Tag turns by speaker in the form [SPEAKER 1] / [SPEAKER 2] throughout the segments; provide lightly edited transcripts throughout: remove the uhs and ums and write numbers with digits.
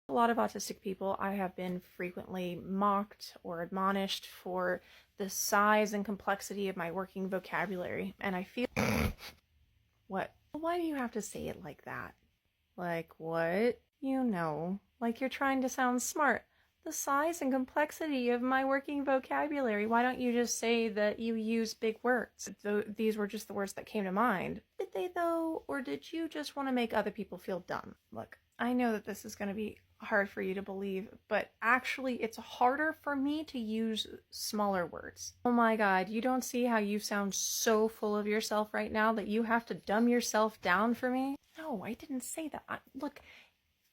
[SPEAKER 1] A lot of autistic people, I have been frequently mocked or admonished for the size and complexity of my working vocabulary, and I feel... What? Why do you have to say it like that? Like what? You know, like you're trying to sound smart. The size and complexity of my working vocabulary. Why don't you just say that you use big words? These were just the words that came to mind. Did they though? Or did you just want to make other people feel dumb? Look, I know that this is going to be hard for you to believe, but actually it's harder for me to use smaller words. Oh my god, you don't see how you sound so full of yourself right now that you have to dumb yourself down for me? No, I didn't say that. Look,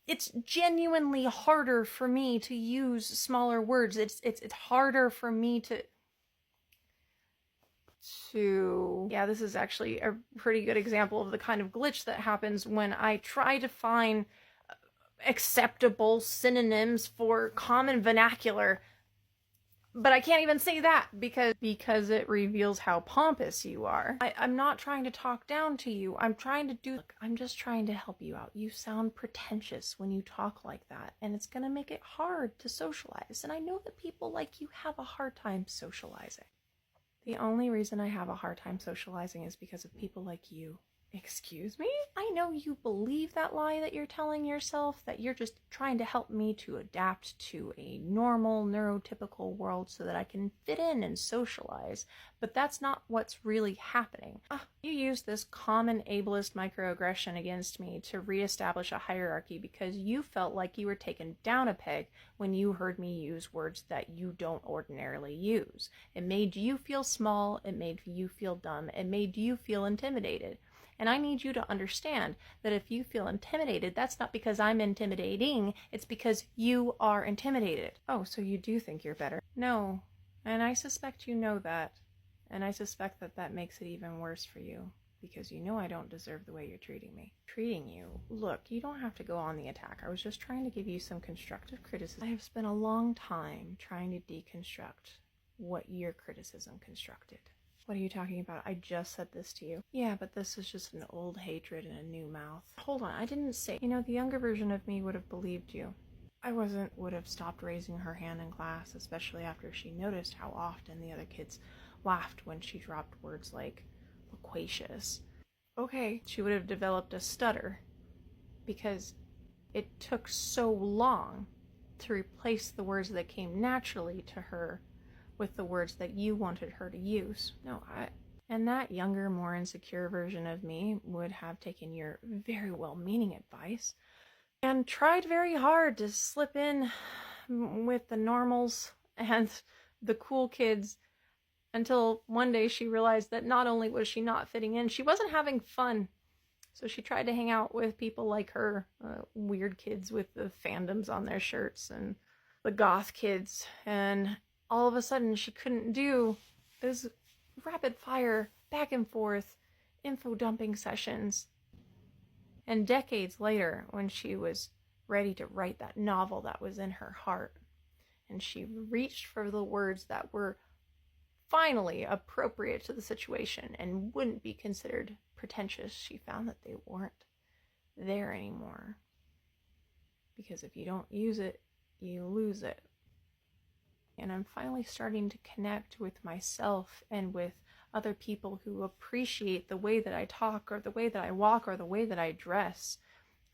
[SPEAKER 1] it's genuinely harder for me to use smaller words. It's harder for me to... Yeah, this is actually a pretty good example of the kind of glitch that happens when I try to find acceptable synonyms for common vernacular, but I can't even say that because it reveals how pompous you are. I'm not trying to talk down to you. I'm just trying to help you out. You sound pretentious when you talk like that, and it's gonna make it hard to socialize. And I know that people like you have a hard time socializing. The only reason I have a hard time socializing is because of people like you. Excuse me? I know you believe that lie that you're telling yourself, that you're just trying to help me to adapt to a normal, neurotypical world so that I can fit in and socialize, but that's not what's really happening. You use this common ableist microaggression against me to reestablish a hierarchy because you felt like you were taken down a peg when you heard me use words that you don't ordinarily use. It made you feel small, it made you feel dumb, it made you feel intimidated. And I need you to understand that if you feel intimidated, that's not because I'm intimidating, it's because you are intimidated. Oh, so you do think you're better? No. And I suspect you know that. And I suspect that that makes it even worse for you. Because you know I don't deserve the way you're treating me. Treating you? Look, you don't have to go on the attack. I was just trying to give you some constructive criticism. I have spent a long time trying to deconstruct what your criticism constructed. What are you talking about? I just said this to you. Yeah, but this is just an old hatred in a new mouth. Hold on, I didn't say... You know, the younger version of me would have believed you. Would have stopped raising her hand in class, especially after she noticed how often the other kids laughed when she dropped words like loquacious. Okay, she would have developed a stutter because it took so long to replace the words that came naturally to her with the words that you wanted her to use. And that younger, more insecure version of me would have taken your very well-meaning advice and tried very hard to slip in with the normals and the cool kids until one day she realized that not only was she not fitting in, she wasn't having fun. So she tried to hang out with people like her, weird kids with the fandoms on their shirts and the goth kids, and all of a sudden she couldn't do those rapid fire back and forth info dumping sessions. And decades later, when she was ready to write that novel that was in her heart, and she reached for the words that were finally appropriate to the situation and wouldn't be considered pretentious, she found that they weren't there anymore. Because if you don't use it, you lose it. And I'm finally starting to connect with myself and with other people who appreciate the way that I talk or the way that I walk or the way that I dress.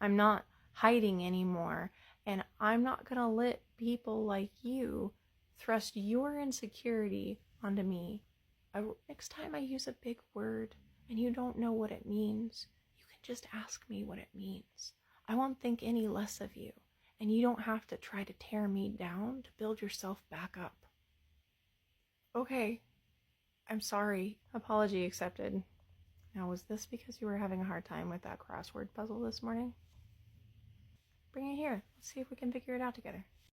[SPEAKER 1] I'm not hiding anymore, and I'm not gonna let people like you thrust your insecurity onto me. Next time I use a big word and you don't know what it means, you can just ask me what it means. I won't think any less of you. And you don't have to try to tear me down to build yourself back up. Okay, I'm sorry. Apology accepted. Now, was this because you were having a hard time with that crossword puzzle this morning? Bring it here. Let's see if we can figure it out together.